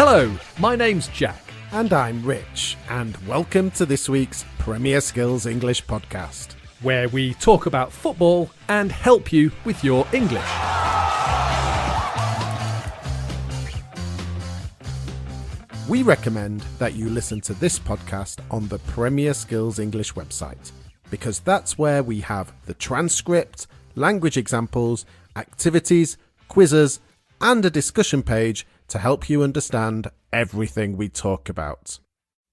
Hello, my name's Jack. And I'm Rich, and welcome to this week's Premier Skills English podcast, where we talk about football and help you with your English. We recommend that you listen to this podcast on the Premier Skills English website, because that's where we have the transcript, language examples, activities, quizzes, and a discussion page to help you understand everything we talk about.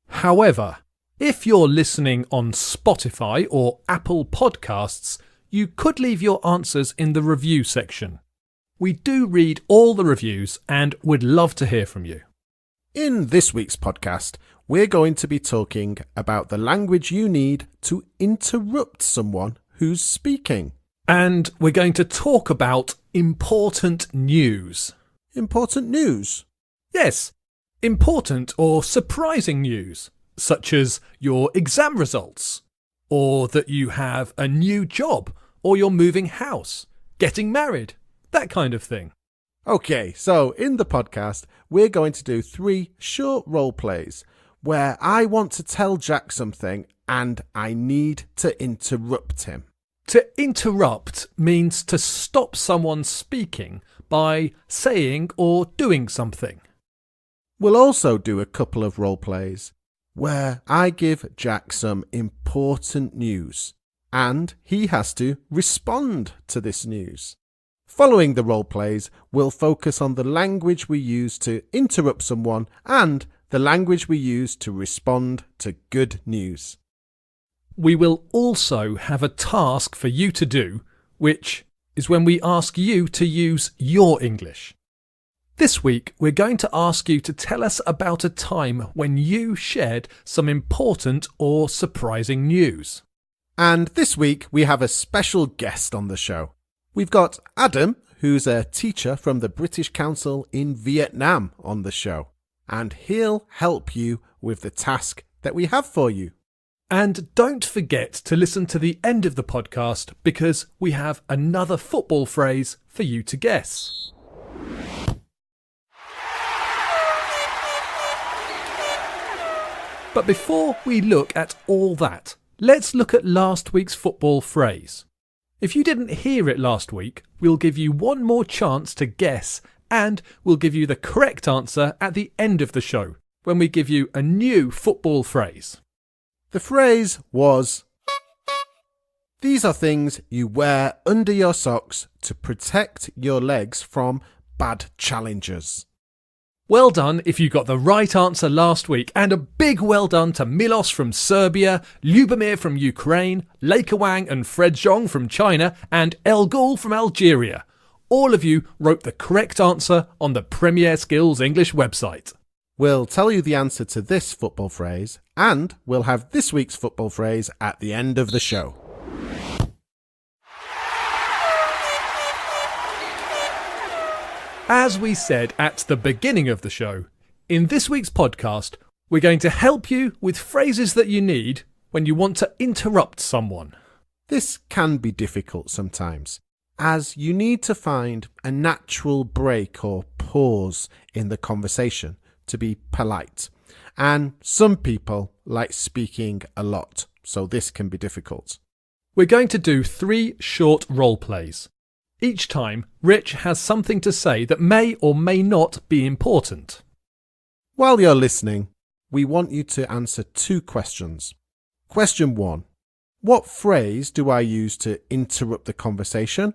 However, if you're listening on Spotify or Apple Podcasts, you could leave your answers in the review section. We do read all the reviews and would love to hear from you. In this week's podcast, we're going to be talking about the language you need to interrupt someone who's speaking. And we're going to talk about important news. Important news? Yes, important or surprising news, such as your exam results, or that you have a new job, or you're moving house, getting married, that kind of thing. Okay, so in the podcast, we're going to do 3 short role plays where I want to tell Jack something and I need to interrupt him. To interrupt means to stop someone speaking by saying or doing something. We'll also do a couple of role plays where I give Jack some important news and he has to respond to this news. Following the role plays, we'll focus on the language we use to interrupt someone and the language we use to respond to good news. We will also have a task for you to do, which is when we ask you to use your English. This week, we're going to ask you to tell us about a time when you shared some important or surprising news. And this week, we have a special guest on the show. We've got Adam, who's a teacher from the British Council in Vietnam, on the show. And he'll help you with the task that we have for you. And don't forget to listen to the end of the podcast because we have another football phrase for you to guess. But before we look at all that, let's look at last week's football phrase. If you didn't hear it last week, we'll give you one more chance to guess and we'll give you the correct answer at the end of the show when we give you a new football phrase. The phrase was, these are things you wear under your socks to protect your legs from bad challengers. Well done if you got the right answer last week, and a big well done to Milos from Serbia, Ljubomir from Ukraine, Laker Wang and Fred Zhong from China, and El Ghul from Algeria. All of you wrote the correct answer on the Premier Skills English website. We'll tell you the answer to this football phrase, and we'll have this week's football phrase at the end of the show. As we said at the beginning of the show, in this week's podcast, we're going to help you with phrases that you need when you want to interrupt someone. This can be difficult sometimes, as you need to find a natural break or pause in the conversation to be polite. And some people like speaking a lot, so this can be difficult. We're going to do 3 short role plays. Each time, Rich has something to say that may or may not be important. While you're listening, we want you to answer 2 questions. Question 1. What phrase do I use to interrupt the conversation?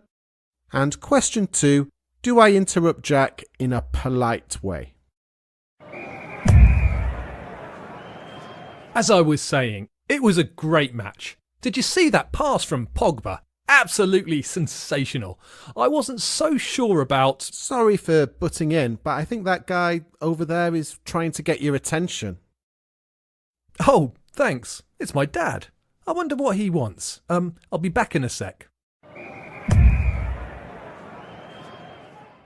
And question 2. Do I interrupt Jack in a polite way? As I was saying, it was a great match. Did you see that pass from Pogba? Absolutely sensational. I wasn't so sure about... Sorry for butting in, but I think that guy over there is trying to get your attention. Oh, thanks. It's my dad. I wonder what he wants. I'll be back in a sec.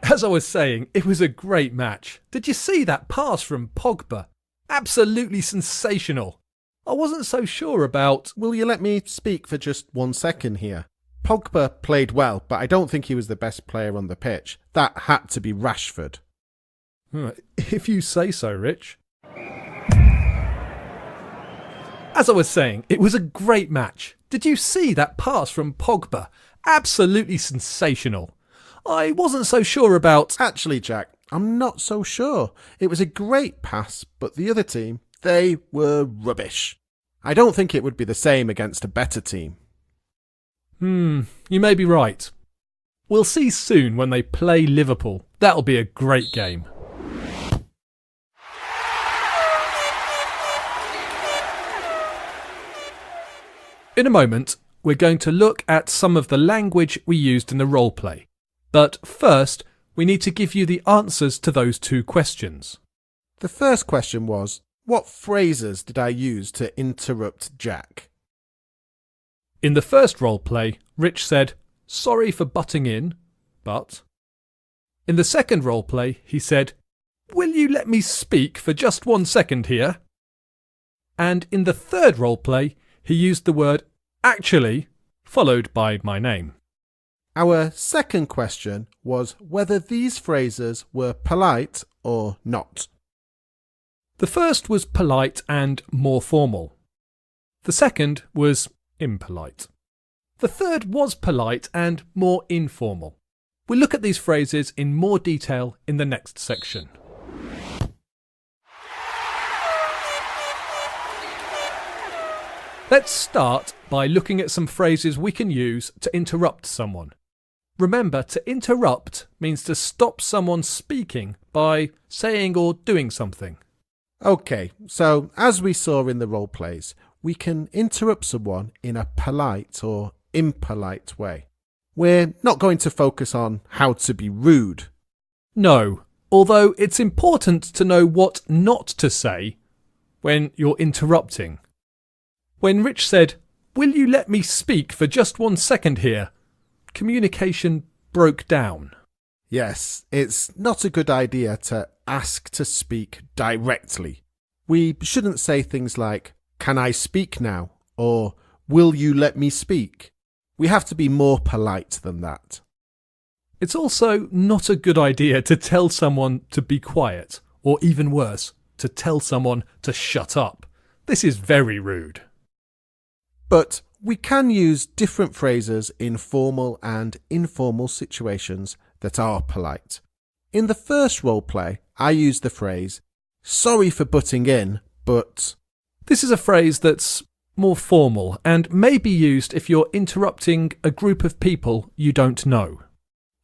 As I was saying, it was a great match. Did you see that pass from Pogba? Absolutely sensational. I wasn't so sure about... Will you let me speak for just 1 second here? Pogba played well, but I don't think he was the best player on the pitch. That had to be Rashford. If you say so, Rich. As I was saying, it was a great match. Did you see that pass from Pogba? Absolutely sensational. I wasn't so sure about... Actually, Jack, I'm not so sure. It was a great pass, but the other team, they were rubbish. I don't think it would be the same against a better team. You may be right. We'll see soon when they play Liverpool. That'll be a great game. In a moment, we're going to look at some of the language we used in the roleplay. But first, we need to give you the answers to those two questions. The first question was, what phrases did I use to interrupt Jack? In the first roleplay, Rich said, "Sorry for butting in, but..." In the second roleplay, he said, "Will you let me speak for just 1 second here?" And in the third roleplay, he used the word actually, followed by my name. Our second question was whether these phrases were polite or not. The first was polite and more formal. The second was impolite. The third was polite and more informal. We'll look at these phrases in more detail in the next section. Let's start by looking at some phrases we can use to interrupt someone. Remember, to interrupt means to stop someone speaking by saying or doing something. Okay, so as we saw in the role plays, we can interrupt someone in a polite or impolite way. We're not going to focus on how to be rude. No, although it's important to know what not to say when you're interrupting. When Rich said, "Will you let me speak for just 1 second here?" communication broke down. Yes, it's not a good idea to ask to speak directly. We shouldn't say things like, "Can I speak now?" or "Will you let me speak?" We have to be more polite than that. It's also not a good idea to tell someone to be quiet, or even worse, to tell someone to shut up. This is very rude. But we can use different phrases in formal and informal situations that are polite. In the first role play, I used the phrase, "Sorry for butting in, but..." This is a phrase that's more formal and may be used if you're interrupting a group of people you don't know.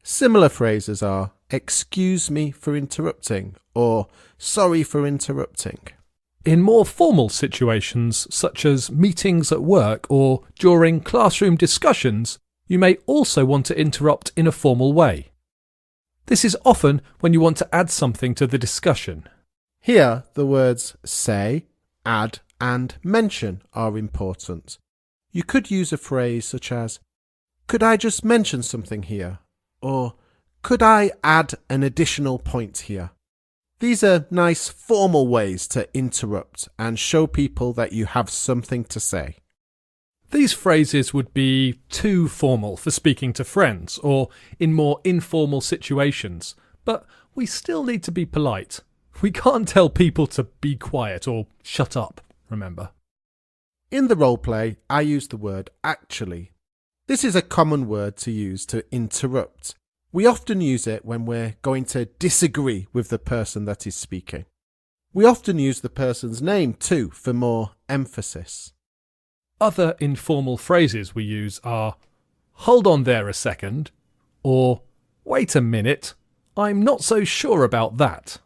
Similar phrases are, "Excuse me for interrupting," or "Sorry for interrupting." In more formal situations, such as meetings at work or during classroom discussions, you may also want to interrupt in a formal way. This is often when you want to add something to the discussion. Here, the words say, add, and mention are important. You could use a phrase such as, "Could I just mention something here?" or "Could I add an additional point here?" These are nice formal ways to interrupt and show people that you have something to say. These phrases would be too formal for speaking to friends or in more informal situations, but we still need to be polite. We can't tell people to be quiet or shut up, remember. In the role play, I use the word actually. This is a common word to use to interrupt. We often use it when we're going to disagree with the person that is speaking. We often use the person's name too for more emphasis. Other informal phrases we use are, "Hold on there a second," or "Wait a minute, I'm not so sure about that."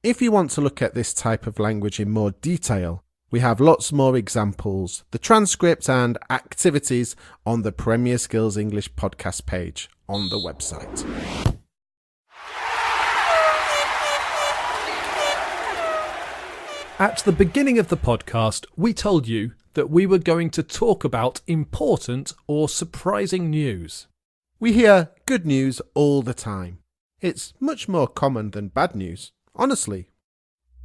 If you want to look at this type of language in more detail, we have lots more examples, the transcript and activities on the Premier Skills English podcast page on the website. At the beginning of the podcast, we told you that we were going to talk about important or surprising news. We hear good news all the time. It's much more common than bad news, honestly.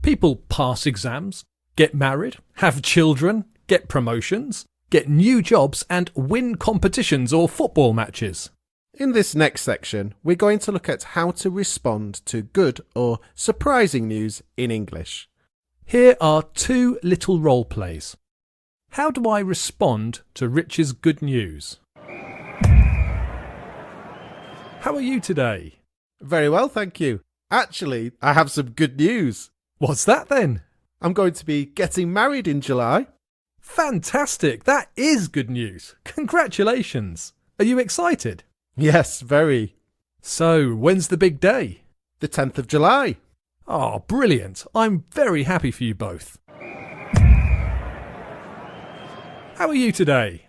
People pass exams, get married, have children, get promotions, get new jobs and win competitions or football matches. In this next section, we're going to look at how to respond to good or surprising news in English. Here are 2 little role plays. How do I respond to Rich's good news? How are you today? Very well, thank you. Actually, I have some good news. What's that then? I'm going to be getting married in July. Fantastic! That is good news. Congratulations. Are you excited? Yes, very. So, when's the big day? The 10th of July. Oh, brilliant. I'm very happy for you both. How are you today?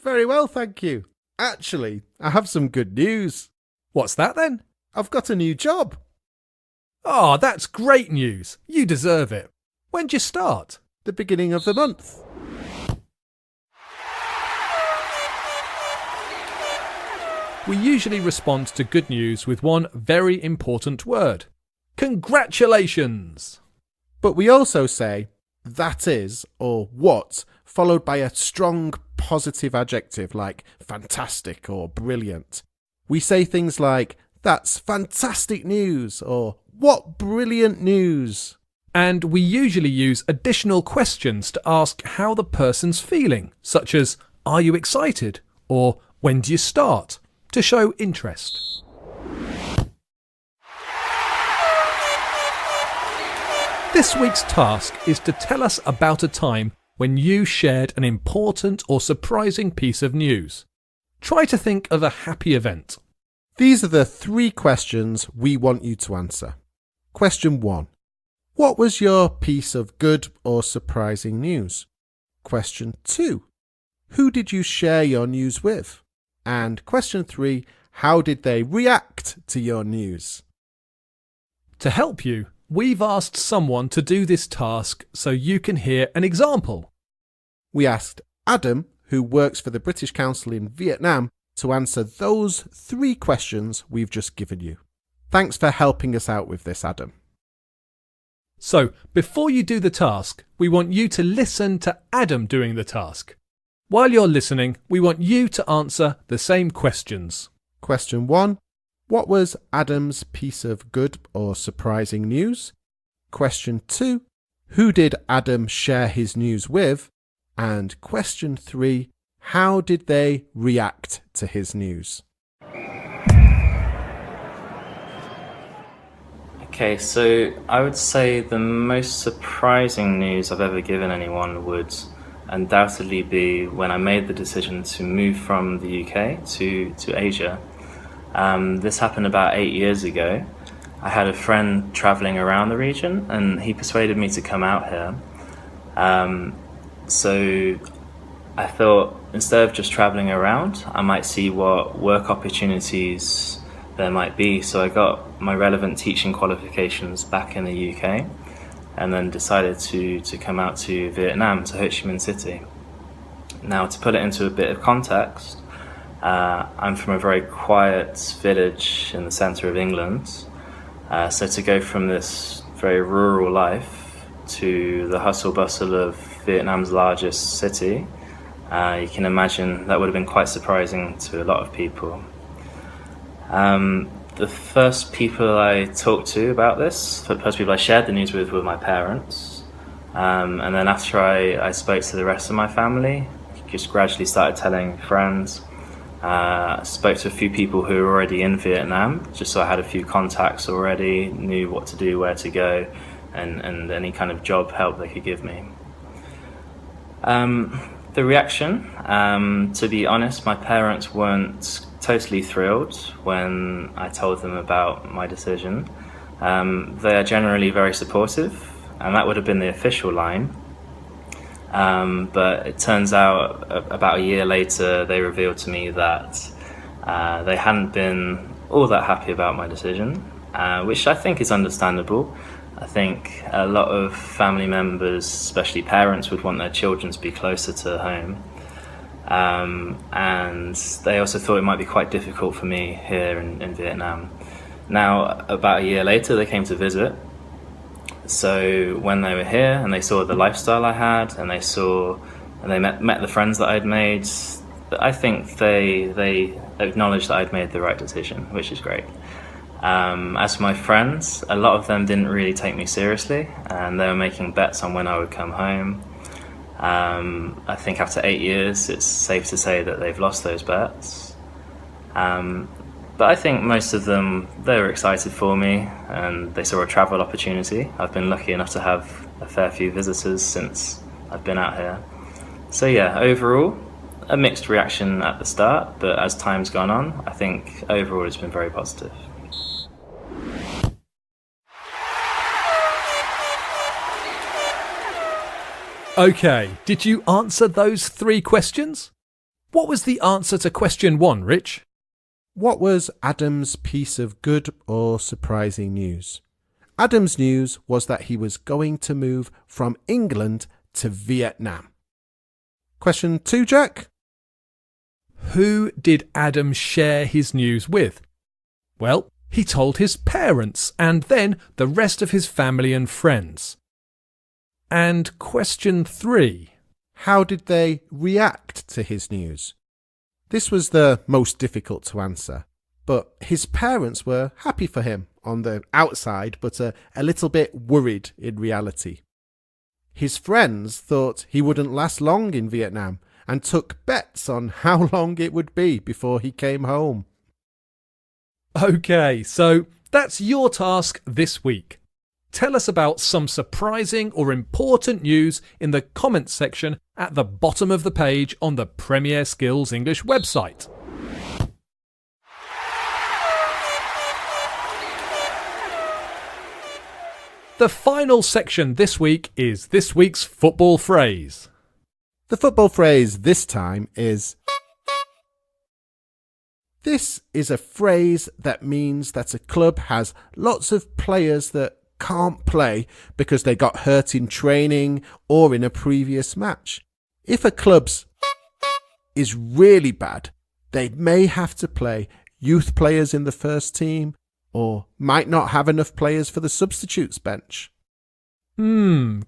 Very well, thank you. Actually, I have some good news. What's that then? I've got a new job. Oh, that's great news. You deserve it. When'd you start? The beginning of the month. We usually respond to good news with one very important word. Congratulations! But we also say that is or what, followed by a strong positive adjective like fantastic or brilliant. We say things like, that's fantastic news, or what brilliant news. And we usually use additional questions to ask how the person's feeling, such as, are you excited? Or when do you start? To show interest. This week's task is to tell us about a time when you shared an important or surprising piece of news. Try to think of a happy event. These are the 3 questions we want you to answer. Question 1. What was your piece of good or surprising news? Question 2. Who did you share your news with? And question 3. How did they react to your news? To help you, we've asked someone to do this task so you can hear an example. We asked Adam, who works for the British Council in Vietnam, to answer those 3 questions we've just given you. Thanks for helping us out with this, Adam. So, before you do the task, we want you to listen to Adam doing the task. While you're listening, we want you to answer the same questions. Question 1. What was Adam's piece of good or surprising news? Question 2. Who did Adam share his news with? And question 3. How did they react to his news? Okay, so I would say the most surprising news I've ever given anyone would undoubtedly be when I made the decision to move from the UK to Asia. This happened about 8 years ago. I had a friend traveling around the region and he persuaded me to come out here. So I thought instead of just traveling around, I might see what work opportunities there might be. So I got my relevant teaching qualifications back in the UK and then decided to come out to Vietnam, to Ho Chi Minh City. Now, to put it into a bit of context, I'm from a very quiet village in the centre of England. So to go from this very rural life to the hustle bustle of Vietnam's largest city, you can imagine that would have been quite surprising to a lot of people. The first people I talked to about this, the first people I shared the news with were my parents. And then after I spoke to the rest of my family, just gradually started telling friends. Spoke to a few people who were already in Vietnam, just so I had a few contacts already, knew what to do, where to go, and any kind of job help they could give me. The reaction, to be honest, my parents weren't totally thrilled when I told them about my decision. They are generally very supportive, and that would have been the official line. But it turns out about a year later, they revealed to me that they hadn't been all that happy about my decision, which I think is understandable. I think a lot of family members, especially parents, would want their children to be closer to home. And they also thought it might be quite difficult for me here in Vietnam. Now, about a year later, they came to visit. So when they were here and they saw the lifestyle I had, and they met the friends that I'd made, I think they acknowledged that I'd made the right decision, which is great. As for my friends, a lot of them didn't really take me seriously, and they were making bets on when I would come home. I think after 8 years, it's safe to say that they've lost those bets. But I think most of them, they were excited for me, and they saw a travel opportunity. I've been lucky enough to have a fair few visitors since I've been out here. So yeah, overall, a mixed reaction at the start, but as time's gone on, I think overall it's been very positive. Okay, did you answer those 3 questions? What was the answer to question 1, Rich? What was Adam's piece of good or surprising news? Adam's news was that he was going to move from England to Vietnam. Question 2, Jack? Who did Adam share his news with? Well, he told his parents and then the rest of his family and friends. And question 3. How did they react to his news? This was the most difficult to answer, but his parents were happy for him on the outside, but a little bit worried in reality. His friends thought he wouldn't last long in Vietnam and took bets on how long it would be before he came home. Okay, so that's your task this week. Tell us about some surprising or important news in the comments section at the bottom of the page on the Premier Skills English website. The final section this week is this week's football phrase. The football phrase this time is... This is a phrase that means that a club has lots of players that can't play because they got hurt in training or in a previous match. If a club's is really bad, they may have to play youth players in the first team or might not have enough players for the substitutes bench.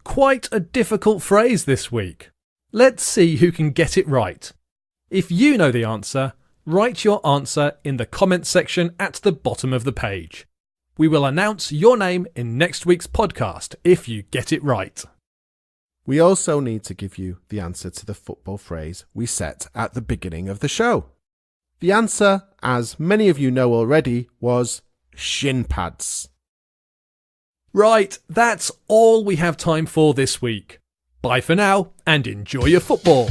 Quite a difficult phrase this week. Let's see who can get it right. If you know the answer, write your answer in the comments section at the bottom of the page. We will announce your name in next week's podcast if you get it right. We also need to give you the answer to the football phrase we set at the beginning of the show. The answer, as many of you know already, was shin pads. Right, that's all we have time for this week. Bye for now and enjoy your football.